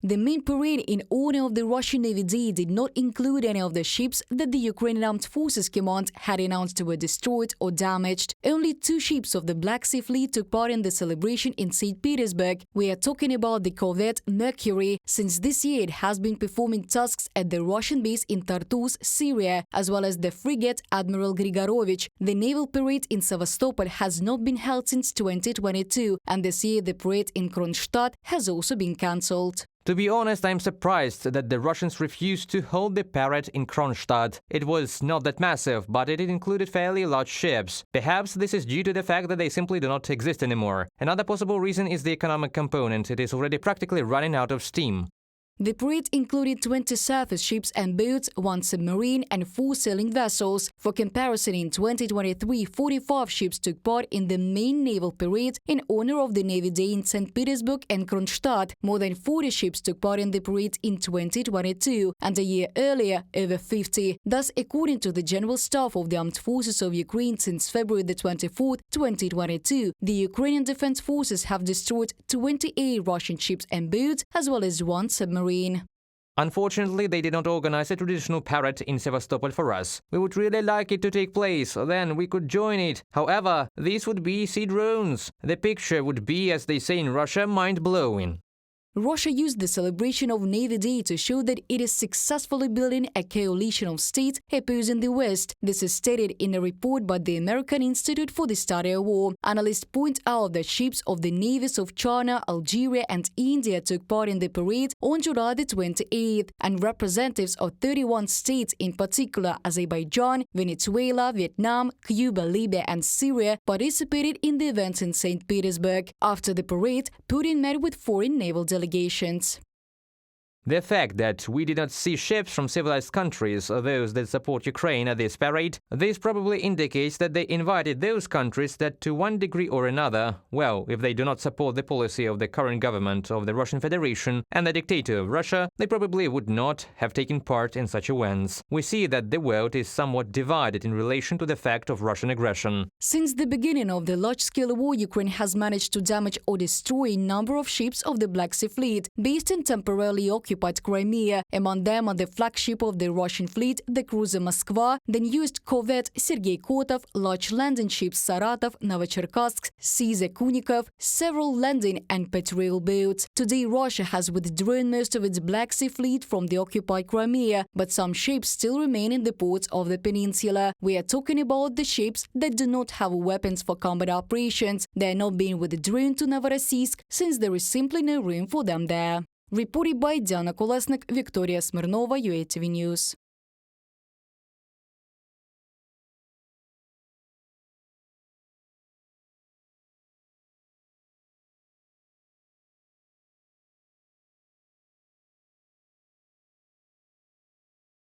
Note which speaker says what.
Speaker 1: The main parade in honor of the Russian Navy Day did not include any of the ships that the Ukrainian Armed Forces Command had announced were destroyed or damaged. Only 2 ships of the Black Sea Fleet took part in the celebration in St. Petersburg. We are talking about the corvette Mercury. Since this year, it has been performing tasks at the Russian base in Tartus, Syria, as well as the frigate Admiral Grigorovich. The naval parade in Sevastopol has not been held since 2022, and this year the parade in Kronstadt has also been cancelled.
Speaker 2: To be honest, I'm surprised that the Russians refused to hold the parade in Kronstadt. It was not that massive, but it included fairly large ships. Perhaps this is due to the fact that they simply do not exist anymore. Another possible reason is the economic component. It is already practically running out of steam.
Speaker 1: The parade included 20 surface ships and boats, 1 submarine and 4 sailing vessels. For comparison, in 2023, 45 ships took part in the main naval parade in honor of the Navy Day in St. Petersburg and Kronstadt. More than 40 ships took part in the parade in 2022, and a year earlier, over 50. Thus, according to the General Staff of the Armed Forces of Ukraine, since February 24, 2022, the Ukrainian Defense Forces have destroyed 28 Russian ships and boats, as well as 1 submarine.
Speaker 2: Unfortunately, they did not organize a traditional parade in Sevastopol for us. We would really like it to take place, then we could join it. However, these would be sea drones. The picture would be, as they say in Russia, mind-blowing.
Speaker 1: Russia used the celebration of Navy Day to show that it is successfully building a coalition of states opposing the West. This is stated in a report by the American Institute for the Study of War. Analysts point out that ships of the navies of China, Algeria and India took part in the parade on July 28th, and representatives of 31 states, in particular Azerbaijan, Venezuela, Vietnam, Cuba, Libya and Syria, participated in the events in St. Petersburg. After the parade, Putin met with foreign naval delegations.
Speaker 2: The fact that we did not see ships from civilized countries, those that support Ukraine, at this parade, this probably indicates that they invited those countries that, to one degree or another, well, if they do not support the policy of the current government of the Russian Federation and the dictator of Russia, they probably would not have taken part in such events. We see that the world is somewhat divided in relation to the fact of Russian aggression.
Speaker 1: Since the beginning of the large-scale war, Ukraine has managed to damage or destroy a number of ships of the Black Sea Fleet, based in temporarily occupied Crimea. Among them are the flagship of the Russian fleet, the cruiser Moskva, the newest corvette Sergei Kotov, large landing ships Saratov, Novocherkassk, Caesar Kunikov, several landing and patrol boats. Today, Russia has withdrawn most of its Black Sea Fleet from the occupied Crimea, but some ships still remain in the ports of the peninsula. We are talking about the ships that do not have weapons for combat operations. They are not being withdrawn to Novorossiysk, since there is simply no room for them there. Reported by Diana Kolesnik, Victoria Smirnova, UATV News.